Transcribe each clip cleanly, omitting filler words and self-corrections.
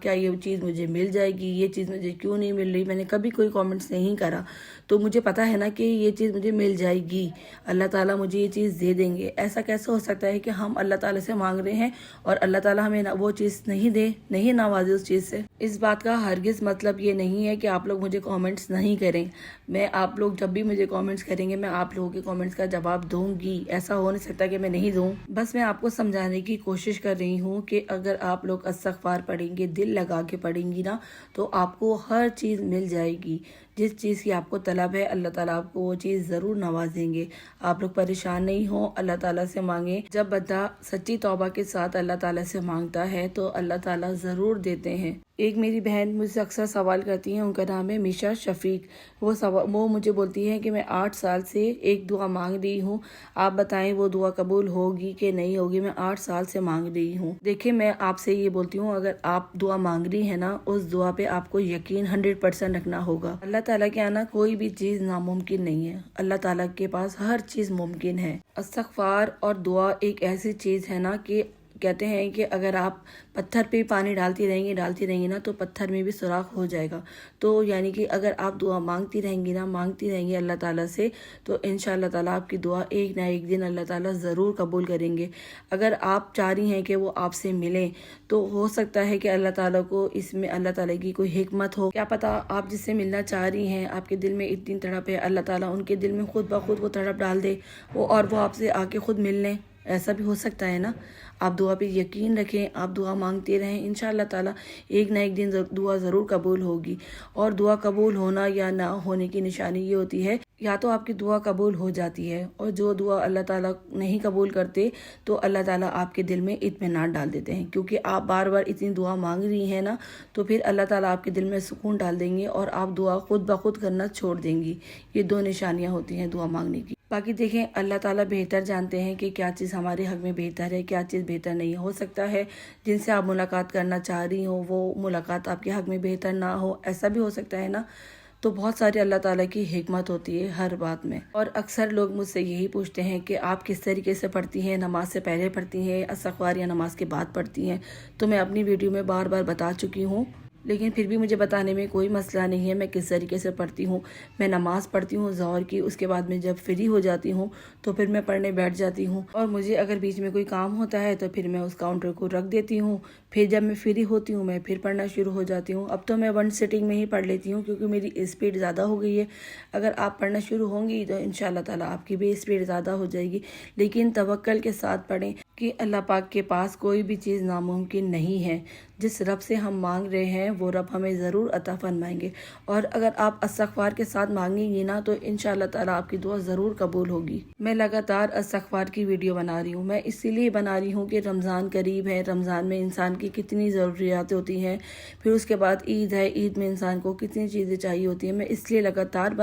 کیا یہ چیز مجھے مل جائے گی، یہ چیز مجھے کیوں نہیں مل رہی. میں نے کبھی کوئی کامنٹس نہیں کرا. تو مجھے پتا ہے نا کہ یہ چیز مجھے مل جائے گی، اللہ تعالیٰ مجھے یہ چیز دے دیں گے. ایسا کیسے ہو سکتا ہے کہ ہم اللہ تعالیٰ سے مانگ رہے ہیں اور اللہ تعالیٰ ہمیں وہ چیز نہیں دے، نہیں نوازے اس چیز سے. اس بات کا ہرگز مطلب یہ نہیں ہے کہ آپ لوگ مجھے کامنٹس نہیں کریں. آپ لوگ جب بھی مجھے کامنٹس کریں گے میں آپ لوگوں کے کامنٹس کا جواب دوں گی. ایسا ہو نہیں سکتا کہ میں نہیں دوں. بس میں آپ کو سمجھانے کی کوشش کر رہی ہوں کہ اگر آپ لوگ استغفار پڑھیں گے، دل لگا کے پڑھیں گی نا، تو آپ کو ہر چیز مل جائے گی. جس چیز کی آپ کو طلب ہے اللہ تعالیٰ آپ کو وہ چیز ضرور نوازیں گے. آپ لوگ پریشان نہیں ہوں، اللہ تعالیٰ سے مانگیں. جب بندہ سچی توبہ کے ساتھ اللہ تعالیٰ سے مانگتا ہے تو اللہ تعالیٰ ضرور دیتے ہیں. ایک میری بہن مجھ سے اکثر سوال کرتی ہیں، ان کا نام ہے میشا شفیق. وہ مجھے بولتی ہے کہ میں 8 سال سے ایک دعا مانگ رہی ہوں، آپ بتائیں وہ دعا قبول ہوگی کہ نہیں ہوگی. میں 8 سال سے مانگ رہی ہوں. دیکھیں میں آپ سے یہ بولتی ہوں، اگر آپ دعا مانگ رہی ہیں نا، اس دعا پہ آپ کو یقین 100% رکھنا ہوگا. اللہ تعالیٰ کے آنا کوئی بھی چیز ناممکن نہیں ہے. اللہ تعالیٰ کے پاس ہر چیز ممکن ہے. استغفار اور دعا ایک ایسی چیز ہے نا کہ کہتے ہیں کہ اگر آپ پتھر پہ پانی ڈالتی رہیں گی نا تو پتھر میں بھی سوراخ ہو جائے گا. تو یعنی کہ اگر آپ دعا مانگتی رہیں گی اللہ تعالیٰ سے، تو انشاءاللہ تعالیٰ آپ کی دعا ایک نہ ایک دن اللہ تعالیٰ ضرور قبول کریں گے. اگر آپ چاہ رہی ہیں کہ وہ آپ سے ملیں تو ہو سکتا ہے کہ اللہ تعالیٰ کو اس میں اللہ تعالیٰ کی کوئی حکمت ہو. کیا پتہ آپ جس سے ملنا چاہ رہی ہیں آپ کے دل میں اتنی تڑپ ہے، اللہ تعالیٰ ان کے دل میں خود بخود وہ تڑپ ڈال دے اور وہ آپ سے آ کے خود مل لیں. ایسا بھی ہو سکتا ہے نا. آپ دعا پہ یقین رکھیں، آپ دعا مانگتے رہیں، انشاءاللہ تعالیٰ ایک نہ ایک دن دعا ضرور قبول ہوگی. اور دعا قبول ہونا یا نہ ہونے کی نشانی یہ ہوتی ہے، یا تو آپ کی دعا قبول ہو جاتی ہے، اور جو دعا اللہ تعالیٰ نہیں قبول کرتے تو اللہ تعالیٰ آپ کے دل میں اطمینان ڈال دیتے ہیں. کیونکہ آپ بار بار اتنی دعا مانگ رہی ہیں نا، تو پھر اللہ تعالیٰ آپ کے دل میں سکون ڈال دیں گے اور آپ دعا خود بخود کرنا چھوڑ دیں گی. یہ 2 نشانیاں ہوتی ہیں دعا مانگنے کی. باقی دیکھیں اللہ تعالیٰ بہتر جانتے ہیں کہ کیا چیز ہمارے حق میں بہتر ہے، کیا چیز بہتر نہیں. ہو سکتا ہے جن سے آپ ملاقات کرنا چاہ رہی ہوں وہ ملاقات آپ کے حق میں بہتر نہ ہو، ایسا بھی ہو سکتا ہے نا. تو بہت ساری اللہ تعالیٰ کی حکمت ہوتی ہے ہر بات میں. اور اکثر لوگ مجھ سے یہی پوچھتے ہیں کہ آپ کس طریقے سے پڑھتی ہیں، نماز سے پہلے پڑھتی ہیں، استغفار یا نماز کے بعد پڑھتی ہیں. تو میں اپنی ویڈیو میں بار بار بتا چکی ہوں، لیکن پھر بھی مجھے بتانے میں کوئی مسئلہ نہیں ہے میں کس طریقے سے پڑھتی ہوں. میں نماز پڑھتی ہوں ظہر کی، اس کے بعد میں جب فری ہو جاتی ہوں تو پھر میں پڑھنے بیٹھ جاتی ہوں. اور مجھے اگر بیچ میں کوئی کام ہوتا ہے تو پھر میں اس کاؤنٹر کو رکھ دیتی ہوں. پھر جب میں فری ہوتی ہوں میں پھر پڑھنا شروع ہو جاتی ہوں. اب تو میں 1 سٹنگ میں ہی پڑھ لیتی ہوں کیونکہ میری اسپیڈ زیادہ ہو گئی ہے. اگر آپ پڑھنا شروع ہوں گی تو انشاءاللہ تعالیٰ آپ کی بھی اسپیڈ زیادہ ہو جائے گی. لیکن توکل کے ساتھ پڑھیں کہ اللہ پاک کے پاس کوئی بھی چیز ناممکن نہیں ہے. جس رب سے ہم مانگ رہے ہیں وہ رب ہمیں ضرور عطا فرمائیں گے. اور اگر آپ استغفار کے ساتھ مانگیں گی نا تو انشاءاللہ تعالیٰ آپ کی دعا ضرور قبول ہوگی. میں لگاتار استغفار کی ویڈیو بنا رہی ہوں. میں اسی لیے بنا رہی ہوں کہ رمضان قریب ہے، رمضان میں انسان کی کتنی ضروریات ہوتی ہیں، پھر اس کے بعد عید ہے، عید میں انسان کو کتنی چیزیں چاہیے ہوتی ہیں. میں اس لیے لگاتار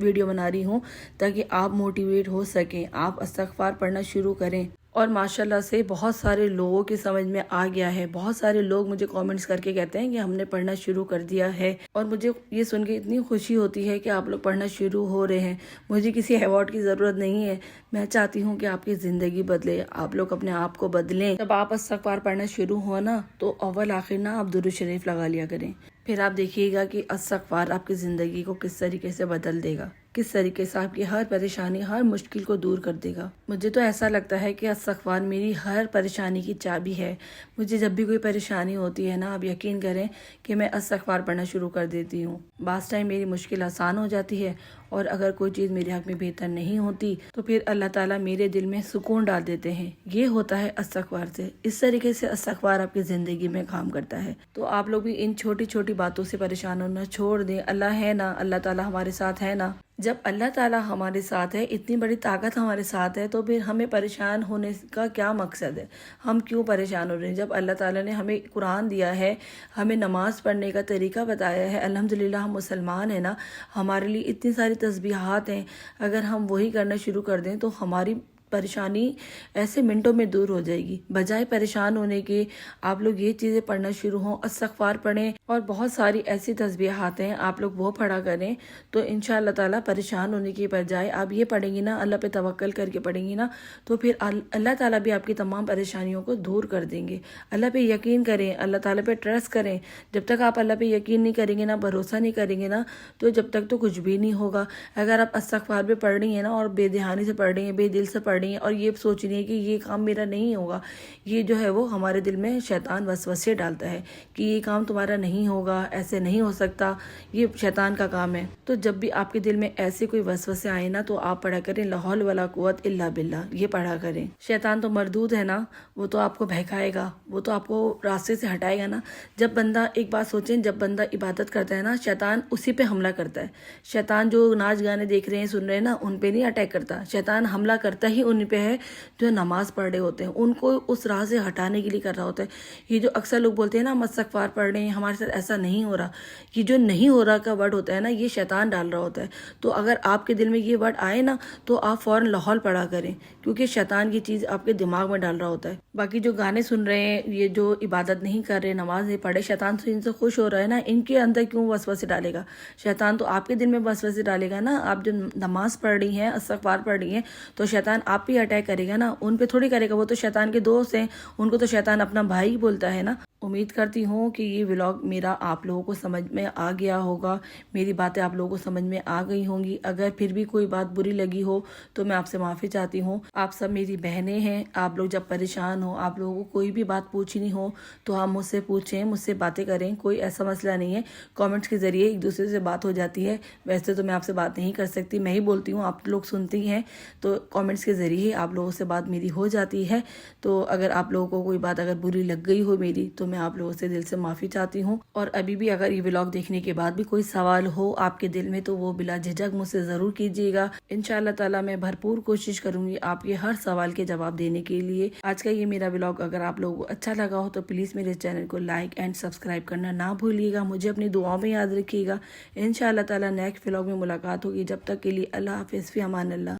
ویڈیو بنا رہی ہوں تاکہ آپ موٹیویٹ ہو سکیں، آپ استغفار پڑھنا شروع کریں. اور ماشاءاللہ سے بہت سارے لوگوں کی سمجھ میں آ گیا ہے. بہت سارے لوگ مجھے کامنٹس کر کے کہتے ہیں کہ ہم نے پڑھنا شروع کر دیا ہے، اور مجھے یہ سن کے اتنی خوشی ہوتی ہے کہ آپ لوگ پڑھنا شروع ہو رہے ہیں. مجھے کسی ایوارڈ کی ضرورت نہیں ہے. میں چاہتی ہوں کہ آپ کی زندگی بدلے، آپ لوگ اپنے آپ کو بدلیں. جب آپ استغفار پڑھنا شروع ہو نا تو اول آخر نا آپ درود شریف لگا لیا کریں. پھر آپ دیکھیے گا کہ استغفار آپ کی زندگی کو کس طریقے سے بدل دے گا، کس طریقے سے آپ کی ہر پریشانی، ہر مشکل کو دور کر دے گا. مجھے تو ایسا لگتا ہے کہ استغفار میری ہر پریشانی کی چابی ہے. مجھے جب بھی کوئی پریشانی ہوتی ہے نا، آپ یقین کریں کہ میں استغفار پڑھنا شروع کر دیتی ہوں. بعض ٹائم میری مشکل آسان ہو جاتی ہے، اور اگر کوئی چیز میرے حق میں بہتر نہیں ہوتی تو پھر اللہ تعالیٰ میرے دل میں سکون ڈال دیتے ہیں. یہ ہوتا ہے استغفار سے. اس طریقے سے استغفار آپ کی زندگی میں کام کرتا ہے. تو آپ لوگ بھی ان چھوٹی چھوٹی باتوں سے پریشان ہونا چھوڑ دیں. اللہ ہے نا، اللہ تعالیٰ ہمارے ساتھ ہے نا. جب اللہ تعالیٰ ہمارے ساتھ ہے، اتنی بڑی طاقت ہمارے ساتھ ہے، تو پھر ہمیں پریشان ہونے کا کیا مقصد ہے؟ ہم کیوں پریشان ہو رہے ہیں؟ جب اللہ تعالیٰ نے ہمیں قرآن دیا ہے، ہمیں نماز پڑھنے کا طریقہ بتایا ہے، الحمدللہ ہم مسلمان ہیں نا، ہمارے لیے اتنی ساری تسبیحات ہیں. اگر ہم وہی کرنا شروع کر دیں تو ہماری پریشانی ایسے منٹوں میں دور ہو جائے گی. بجائے پریشان ہونے کے آپ لوگ یہ چیزیں پڑھنا شروع ہوں. استغفار پڑھیں اور بہت ساری ایسی تسبیحات ہیں آپ لوگ وہ پڑھا کریں. تو انشاءاللہ تعالیٰ پریشان ہونے کی بجائے آپ یہ پڑھیں گی نا, اللہ پہ توکل کر کے پڑھیں گی نا, تو پھر اللہ تعالیٰ بھی آپ کی تمام پریشانیوں کو دور کر دیں گے. اللہ پہ یقین کریں, اللہ تعالیٰ پہ ٹرسٹ کریں. جب تک آپ اللہ پہ یقین نہیں کریں گے نا, بھروسہ نہیں کریں گے نا, تو جب تک تو کچھ بھی نہیں ہوگا. اگر آپ استغفار پہ پڑھ رہی ہیں نا اور بے دہانی سے پڑھ رہی ہیں, بے دل سے پڑھ رہی ہیں اور یہ سوچ رہی ہیں کہ یہ کام میرا نہیں ہوگا, یہ جو ہے وہ ہمارے دل میں شیطان وسوسے ڈالتا ہے کہ یہ کام تمہارا نہیں ہوگا, ایسے نہیں ہو سکتا, یہ شیطان کا کام ہے. تو جب بھی آپ کے دل میں ایسے کوئی وسوسے آئے نا, تو آپ پڑھا کریں لا حول ولا قوت الا باللہ, یہ پڑھا کریں. شیطان تو مردود ہے نا, وہ تو آپ کو بہکائے گا, وہ تو آپ کو راستے سے ہٹائے گا نا. جب بندہ, ایک بات سوچیں, جب بندہ عبادت کرتا ہے نا, شیطان اسی پہ حملہ کرتا ہے. شیطان جو ناچ گانے دیکھ رہے ہیں, سن رہے ہیں نا, ان پہ نہیں اٹیک کرتا. شیطان حملہ کرتا ہی ان پہ ہے جو نماز پڑھ رہے ہوتے ہیں, ان کو اس راہ سے ہٹانے کے لیے کر رہا ہوتا ہے. یہ جو اکثر لوگ بولتے ہیں نا ہم استغفار پڑھ رہے ہیں, ہمارے ساتھ ایسا نہیں ہو رہا, یہ جو نہیں ہو رہا کا ورڈ ہوتا ہے نا, یہ شیطان ڈال رہا ہوتا ہے. تو اگر آپ کے دل میں یہ ورڈ آئے نا, تو آپ فوراً لا حول پڑھا کریں, کیونکہ شیطان یہ چیز آپ کے دماغ میں ڈال رہا ہوتا ہے. باقی جو گانے سن رہے ہیں, یہ جو عبادت نہیں کر رہے, نماز نہیں پڑھے, شیطان سے ان سے خوش ہو رہا ہے نا, ان کے اندر کیوں وسوسے ڈالے گا شیطان؟ تو آپ کے دل میں وسوسے ڈالے گا نا. آپ جو نماز پڑھ رہی ہیں, استغفار پڑھ رہی ہیں, تو شیطان آپ پہ اٹیک کرے گا نا, ان پہ تھوڑی کرے گا. وہ تو شیطان کے دوست ہیں, ان کو تو شیطان اپنا بھائی بولتا ہے نا. امید کرتی ہوں کہ یہ ولاگ میرا آپ لوگوں کو سمجھ میں آ گیا ہوگا, میری باتیں آپ لوگوں کو سمجھ میں آ گئی ہوں گی. اگر پھر بھی کوئی بات بری لگی ہو تو میں آپ سے معافی چاہتی ہوں. آپ سب میری بہنیں ہیں, آپ لوگ جب پریشان ہو, آپ لوگوں کو کوئی بھی بات پوچھنی ہو تو آپ مجھ سے پوچھیں, مجھ سے باتیں کریں, کوئی ایسا مسئلہ نہیں ہے. کامنٹس کے ذریعے ایک دوسرے سے بات ہو جاتی ہے. ویسے تو میں آپ سے بات نہیں کر سکتی, میں ہی بولتی ہوں, آپ لوگ سنتی ہیں, تو کامنٹس کے ذریعے آپ لوگوں سے بات میری ہو جاتی ہے. تو اگر آپ لوگوں کو کوئی بات اگر بری لگ گئی ہو میری, تو میں آپ لوگوں سے دل سے معافی چاہتی ہوں. اور ابھی بھی اگر یہ ولاگ دیکھنے کے بعد بھی کوئی سوال ہو آپ کے دل میں, تو وہ بلا جھجک مجھ سے ضرور کیجیے گا. انشاءاللہ تعالیٰ میں بھرپور کوشش کروں گی آپ کے ہر سوال کے جواب دینے کے لیے. آج کا یہ میرا ولاگ اگر آپ لوگوں کو اچھا لگا ہو تو پلیز میرے چینل کو لائک اینڈ سبسکرائب کرنا نہ بھولیے گا. مجھے اپنی دعاؤں میں یاد رکھیے گا. انشاءاللہ تعالیٰ نیکسٹ ولاگ میں ملاقات ہوگی. جب تک کے لیے اللہ حافظ, فی امان اللہ.